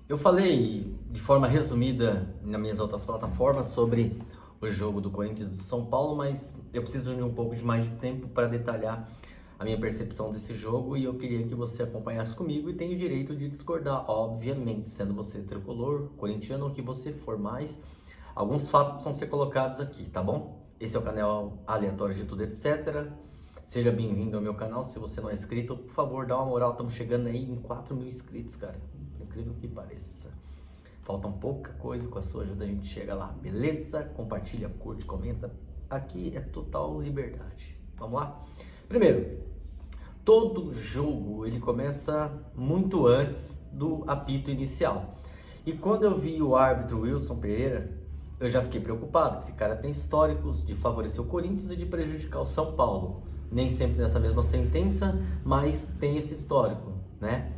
Eu falei de forma resumida nas minhas outras plataformas sobre o jogo do Corinthians e do São Paulo, mas eu preciso de um pouco de mais de tempo para detalhar a minha percepção desse jogo e eu queria que você acompanhasse comigo e tem o direito de discordar, obviamente, sendo você tricolor, corintiano ou o que você for mais. Alguns fatos precisam ser colocados aqui, tá bom? Esse é o canal Aleatório de Tudo, etc. Seja bem-vindo ao meu canal. Se você não é inscrito, por favor, dá uma moral. Estamos chegando aí em 4 mil inscritos, cara. Por incrível que pareça. Falta pouca coisa, com a sua ajuda a gente chega lá, beleza? Compartilha, curte, comenta. Aqui é total liberdade. Vamos lá? Primeiro, todo jogo ele começa muito antes do apito inicial. E quando eu vi o árbitro Wilson Pereira, eu já fiquei preocupado, que esse cara tem históricos de favorecer o Corinthians e de prejudicar o São Paulo. Nem sempre nessa mesma sentença, mas tem esse histórico, né?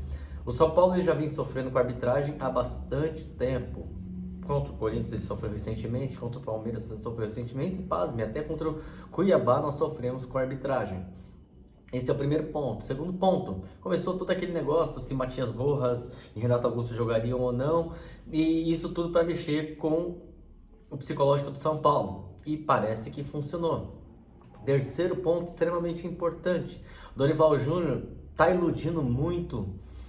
O São Paulo ele já vem sofrendo com a arbitragem há bastante tempo. Contra o Corinthians ele sofreu recentemente, contra o Palmeiras ele sofreu recentemente e, pasme, até contra o Cuiabá nós sofremos com a arbitragem. Esse é o primeiro ponto. Segundo ponto, começou todo aquele negócio se Matias Rojas e Renato Augusto jogariam ou não, e isso tudo para mexer com o psicológico do São Paulo. E parece que funcionou. Terceiro ponto extremamente importante. Dorival Júnior está iludindo muito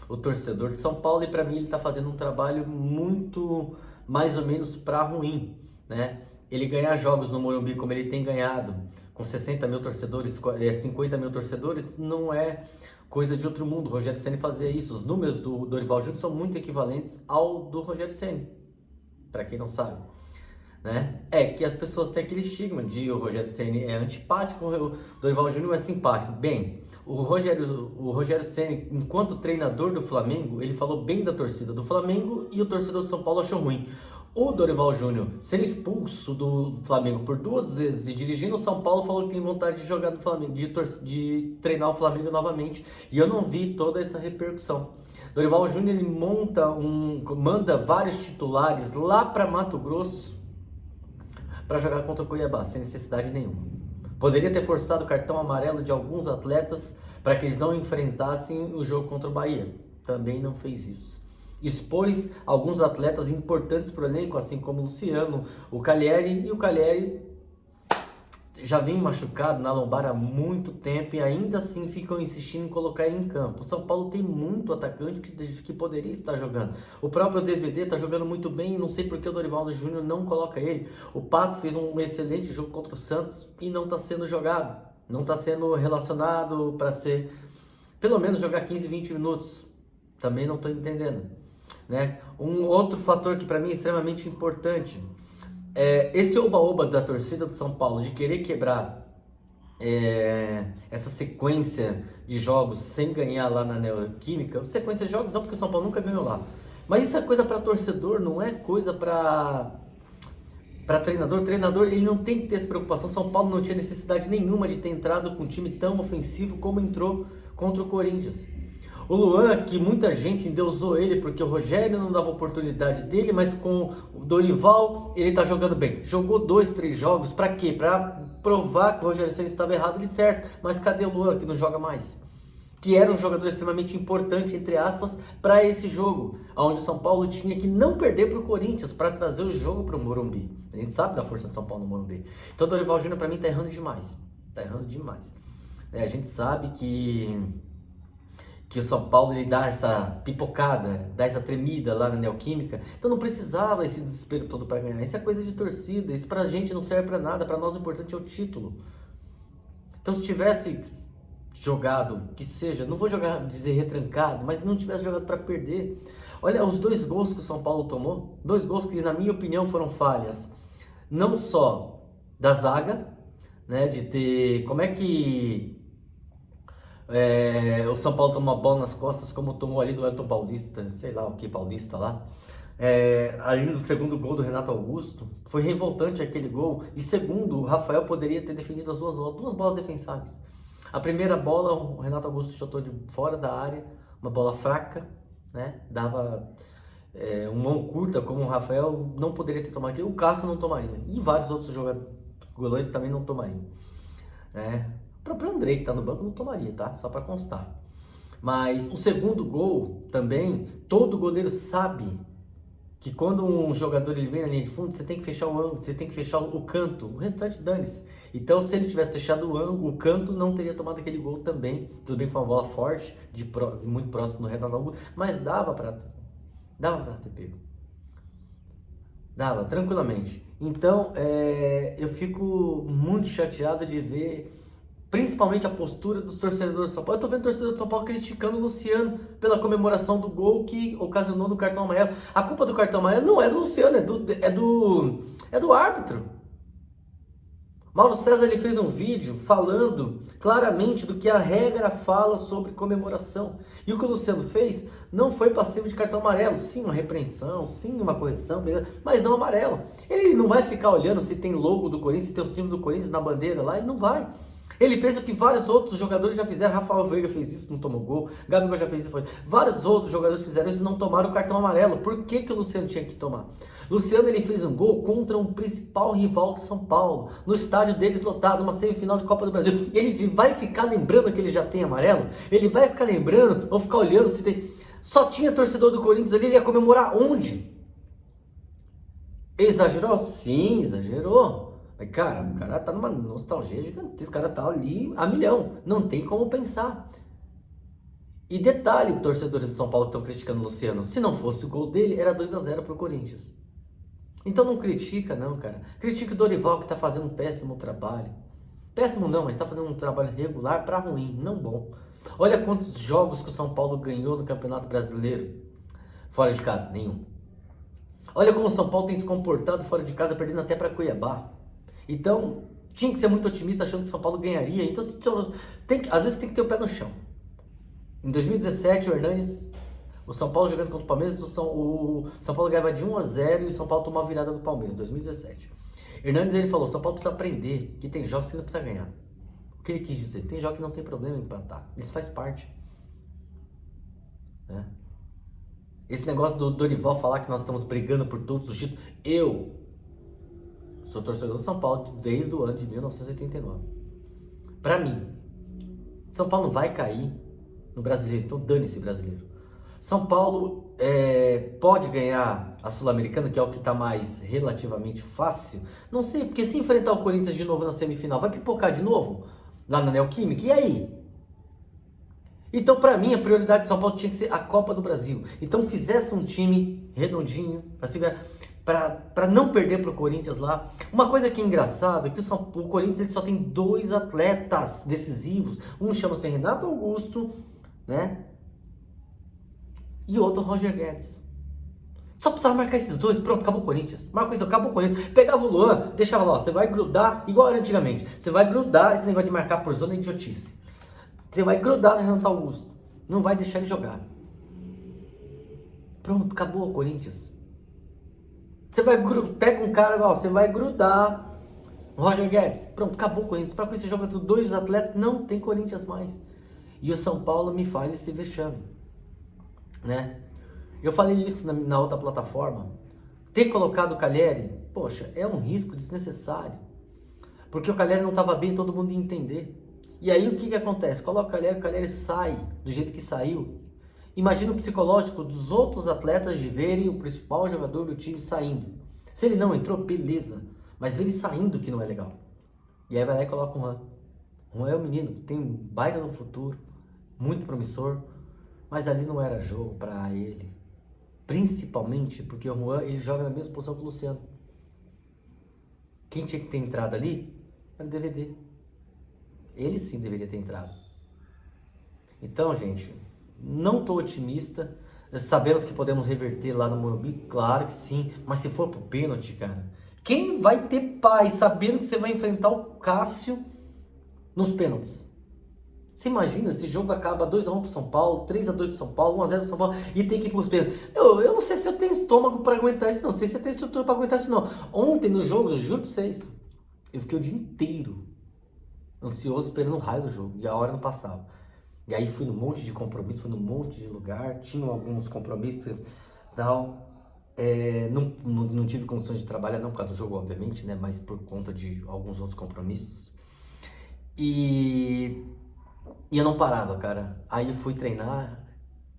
o torcedor de São Paulo e para mim ele está fazendo um trabalho muito mais ou menos para ruim, né? Ele ganhar jogos no Morumbi como ele tem ganhado, com 60 mil torcedores, 50 mil torcedores, não é coisa de outro mundo. O Rogério Ceni fazia isso. Os números do Dorival Júnior são muito equivalentes ao do Rogério Ceni, para quem não sabe. Né? É que as pessoas têm aquele estigma de o Rogério Ceni é antipático, o Dorival Júnior é simpático. Bem, o Rogério Ceni, enquanto treinador do Flamengo, ele falou bem da torcida do Flamengo e o torcedor do São Paulo achou ruim. O Dorival Júnior, sendo expulso do Flamengo por 2 vezes e dirigindo o São Paulo, falou que tem vontade de jogar no Flamengo, de treinar o Flamengo novamente. E eu não vi toda essa repercussão. Dorival Júnior ele manda vários titulares lá para Mato Grosso para jogar contra o Cuiabá, sem necessidade nenhuma. Poderia ter forçado o cartão amarelo de alguns atletas para que eles não enfrentassem o jogo contra o Bahia. Também não fez isso. Expôs alguns atletas importantes para o elenco, assim como o Luciano, o Calheri, e o Calheri já vem machucado na lombar há muito tempo e ainda assim ficam insistindo em colocar ele em campo. O São Paulo tem muito atacante que poderia estar jogando. O próprio DVD está jogando muito bem e não sei por que o Dorival Júnior não coloca ele. O Pato fez um excelente jogo contra o Santos e não está sendo jogado. Não está sendo relacionado para ser, pelo menos jogar 15, 20 minutos. Também não estou entendendo. Né? Um outro fator que para mim é extremamente importante. Esse oba-oba da torcida do São Paulo de querer quebrar essa sequência de jogos sem ganhar lá na Neoquímica, sequência de jogos não, porque o São Paulo nunca ganhou lá, mas isso é coisa para torcedor, não é coisa para treinador. Treinador ele não tem que ter essa preocupação. São Paulo não tinha necessidade nenhuma de ter entrado com um time tão ofensivo como entrou contra o Corinthians. O Luan, que muita gente endeusou ele porque o Rogério não dava oportunidade dele, mas com o Dorival ele tá jogando bem. Jogou 2, 3 jogos, pra quê? Pra provar que o Rogério Ceni estava errado, ele certo. Mas cadê o Luan que não joga mais? Que era um jogador extremamente importante, entre aspas, para esse jogo, onde o São Paulo tinha que não perder para o Corinthians, para trazer o jogo para o Morumbi. A gente sabe da força do São Paulo no Morumbi. Então o Dorival Júnior para mim tá errando demais. Tá errando demais. A gente sabe que o São Paulo ele dá essa pipocada, dá essa tremida lá na Neoquímica, então não precisava esse desespero todo para ganhar. Isso é coisa de torcida, isso pra gente não serve para nada, para nós o importante é o título. Então se tivesse jogado, que seja, não vou dizer retrancado, mas não tivesse jogado para perder. Olha os 2 gols que o São Paulo tomou, 2 gols que na minha opinião foram falhas, não só da zaga, né, de ter, como é que o São Paulo tomou uma bola nas costas, como tomou ali do Wellington Paulista, sei lá o que Paulista lá. Ali no segundo gol do Renato Augusto, foi revoltante aquele gol. E segundo, o Rafael poderia ter defendido as duas bolas defensáveis. A primeira bola, o Renato Augusto chutou de fora da área, uma bola fraca, né? Dava uma mão curta, como o Rafael não poderia ter tomado aquilo, o Cássio não tomaria. E vários outros goleiros também não tomariam. Né? O próprio Andrei, que tá no banco, não tomaria, tá? Só para constar. Mas o segundo gol também, todo goleiro sabe que quando um jogador ele vem na linha de fundo, você tem que fechar o ângulo, você tem que fechar o canto, o restante dane-se. Então, se ele tivesse fechado o ângulo, o canto, não teria tomado aquele gol também. Tudo bem, foi uma bola forte, muito próximo do reto, mas dava para ter pego. Dava, tranquilamente. Então, eu fico muito chateado de ver, principalmente a postura dos torcedores do São Paulo. Eu tô vendo o torcedor do São Paulo criticando o Luciano pela comemoração do gol que ocasionou no cartão amarelo. A culpa do cartão amarelo não é do Luciano, é do árbitro. Mauro César ele fez um vídeo falando claramente do que a regra fala sobre comemoração. E o que o Luciano fez não foi passivo de cartão amarelo. Sim, uma repreensão, sim, uma correção, mas não amarelo. Ele não vai ficar olhando se tem logo do Corinthians, se tem o símbolo do Corinthians na bandeira lá, ele não vai. Ele fez o que vários outros jogadores já fizeram. Rafael Veiga fez isso, não tomou gol. Gabigol já fez isso. Vários outros jogadores fizeram isso e não tomaram o cartão amarelo. Por que o Luciano tinha que tomar? Luciano ele fez um gol contra um principal rival de São Paulo, no estádio deles lotado, numa semifinal de Copa do Brasil. Ele vai ficar lembrando que ele já tem amarelo? Ele vai ficar lembrando ou ficar olhando se tem... Só tinha torcedor do Corinthians ali, ele ia comemorar onde? Exagerou? Sim, exagerou. Mas, cara, o cara tá numa nostalgia gigantesca, o cara tá ali a milhão, não tem como pensar. E detalhe, torcedores de São Paulo que estão criticando o Luciano, se não fosse o gol dele, era 2-0 pro Corinthians. Então não critica não, cara. Critica o Dorival que tá fazendo um péssimo trabalho. Péssimo não, mas tá fazendo um trabalho regular pra ruim, não bom. Olha quantos jogos que o São Paulo ganhou no Campeonato Brasileiro. Fora de casa, nenhum. Olha como o São Paulo tem se comportado fora de casa, perdendo até pra Cuiabá. Então, tinha que ser muito otimista achando que o São Paulo ganharia. Então, às vezes tem que ter o pé no chão. Em 2017, o Hernanes, o São Paulo jogando contra o Palmeiras, o São Paulo ganhava de 1-0 e o São Paulo tomou a virada do Palmeiras, em 2017. Hernanes, ele falou, o São Paulo precisa aprender que tem jogos que não precisa ganhar. O que ele quis dizer? Tem jogos que não tem problema em empatar. Isso faz parte. Né? Esse negócio do Dorival falar que nós estamos brigando por todos os títulos, eu sou torcedor do São Paulo desde o ano de 1989. Pra mim, São Paulo não vai cair no Brasileiro, então dane-se brasileiro. São Paulo pode ganhar a Sul-Americana, que é o que tá mais relativamente fácil. Não sei, porque se enfrentar o Corinthians de novo na semifinal, vai pipocar de novo lá na Neoquímica, e aí? Então, pra mim, a prioridade de São Paulo tinha que ser a Copa do Brasil. Então, fizesse um time redondinho, para não perder pro Corinthians lá. Uma coisa que é engraçada é que o Corinthians ele só tem 2 atletas decisivos. Um chama-se Renato Augusto, né? E o outro Roger Guedes. Só precisava marcar esses 2, pronto, acabou o Corinthians. Marca isso, acabou o Corinthians. Pegava o Luan, deixava lá, ó, você vai grudar, igual era antigamente. Você vai grudar, esse negócio de marcar por zona é idiotice. Você vai grudar no Renato Augusto. Não vai deixar ele jogar. Pronto, acabou o Corinthians. Você vai pega um cara, ó, você vai grudar o Roger Guedes. Pronto, acabou o Corinthians. Para com esse jogo, 2 atletas, não tem Corinthians mais. E o São Paulo me faz esse vexame, né? Eu falei isso na outra plataforma. Ter colocado o Calheri, poxa, é um risco desnecessário. Porque o Calheri não estava bem, todo mundo ia entender. E aí o que acontece? Coloca o Calheri sai do jeito que saiu. Imagina o psicológico dos outros atletas de verem o principal jogador do time saindo. Se ele não entrou, beleza. Mas ver ele saindo que não é legal. E aí vai lá e coloca o Juan. O Juan é um menino que tem um baita no futuro, muito promissor. Mas ali não era jogo para ele. Principalmente porque o Juan ele joga na mesma posição que o Luciano. Quem tinha que ter entrado ali era o DVD. Ele sim deveria ter entrado. Então, gente, não estou otimista. Sabemos que podemos reverter lá no Morumbi, claro que sim. Mas se for pro pênalti, cara, quem vai ter paz sabendo que você vai enfrentar o Cássio nos pênaltis? Você imagina, esse jogo acaba 2-1 pro São Paulo, 3-2 pro São Paulo, 1-0 pro São Paulo e tem que ir pros pênaltis. Eu não sei se eu tenho estômago para aguentar isso, não sei se eu tenho estrutura para aguentar isso, não. Ontem no jogo, eu juro pra vocês, eu fiquei o dia inteiro ansioso esperando o raio do jogo e a hora não passava. E aí fui num monte de compromisso, fui num monte de lugar, tinha alguns compromissos, tal. Não tive condições de trabalhar, não por causa do jogo, obviamente, né? Mas por conta de alguns outros compromissos. E E eu não parava, cara. Aí eu fui treinar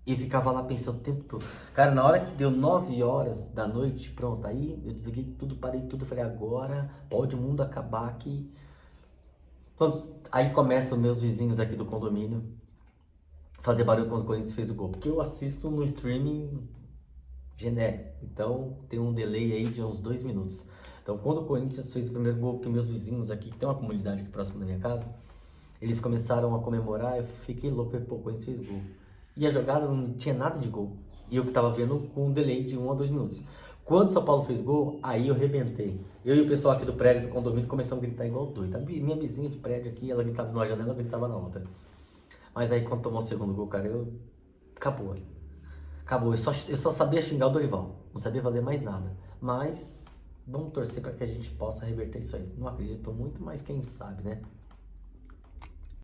e ficava lá pensando o tempo todo. Cara, na hora que deu 9 horas da noite, pronto, aí eu desliguei tudo, parei tudo, falei, agora pode o mundo acabar aqui. Aí começam meus vizinhos aqui do condomínio fazer barulho quando o Corinthians fez o gol. Porque eu assisto no streaming genérico, então tem um delay aí de uns 2 minutos. Então quando o Corinthians fez o primeiro gol, que meus vizinhos aqui, que tem uma comunidade aqui próximo da minha casa, eles começaram a comemorar, eu fiquei louco, pô, o Corinthians fez gol. E a jogada não tinha nada de gol. E eu que tava vendo com um delay de 1 a 2 minutos. Quando o São Paulo fez gol, aí eu rebentei. Eu e o pessoal aqui do prédio do condomínio começamos a gritar igual doido. Minha vizinha de prédio aqui, ela gritava numa janela, eu gritava na outra. Mas aí quando tomou o segundo gol, cara, acabou. Acabou. Eu só sabia xingar o Dorival. Não sabia fazer mais nada. Mas vamos torcer para que a gente possa reverter isso aí. Não acredito muito, mas quem sabe, né?